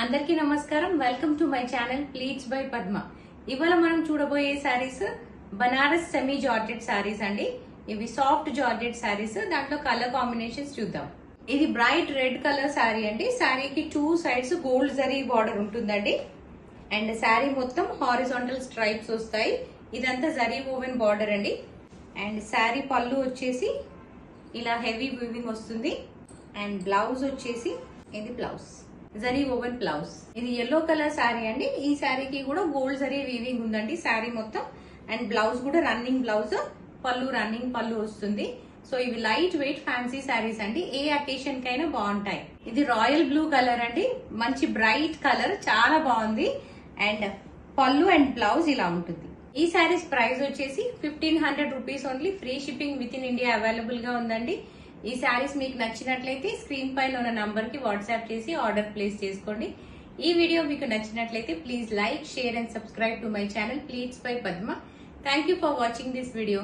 అందరికీ నమస్కారం. Welcome to my channel pleats by Padma. ఇవాళ మనం చూడబోయే సారీస్ బనారస్ సెమీ జార్జెట్ సారీస్ అండి. ఇవి సాఫ్ట్ జార్జెట్ సారీస్. దాంట్లో కలర్ కాంబినేషన్స్ చూద్దాం. ఇది బ్రైట్ రెడ్ కలర్ సారీ అండి. సారీకి 2 సైడ్స్ గోల్డ్ జరీ బార్డర్ ఉంటుందండి. అండ్ సారీ మొత్తం హారిజాంటల్ స్ట్రైప్స్ వస్తాయి. ఇదంతా జరీ ఓవెన్ బార్డర్ అండి. అండ్ సారీ పళ్ళు వచ్చేసి ఇలా హెవీ వీవింగ్ వస్తుంది. అండ్ బ్లౌజ్ వచ్చేసి ఇది బ్లౌజ్ జరీ ఓవెన్ బ్లౌజ్. ఇది ఎల్లో కలర్ శారీ అండి. ఈ శారీకి కూడా గోల్డ్ జరీ వీవింగ్ ఉందండి శారీ మొత్తం. అండ్ బ్లౌజ్ కూడా రన్నింగ్ బ్లౌజ్, పళ్ళు రన్నింగ్ పళ్ళు వస్తుంది. సో ఇవి లైట్ వెయిట్ ఫ్యాన్సీ శారీస్ అండి. ఏ అకేషన్ కైనా బాగుంటాయి. ఇది రాయల్ బ్లూ కలర్ అండి. మంచి బ్రైట్ కలర్, చాలా బాగుంది. అండ్ పళ్ళు అండ్ బ్లౌజ్ ఇలా ఉంటుంది. ఈ శారీస్ ప్రైస్ వచ్చేసి 1500 rupees only. Free shipping with in India available గా ఉందండి. ఈ శారీస్ మీకు నచ్చినట్లయితే స్క్రీన్ పైన ఉన్న నంబర్ కి వాట్సాప్ చేసి ఆర్డర్ ప్లేస్ చేసుకోండి. ఈ వీడియో మీకు నచ్చినట్లయితే please like, share and subscribe to my channel pleats by Padma. Thank you for watching this video.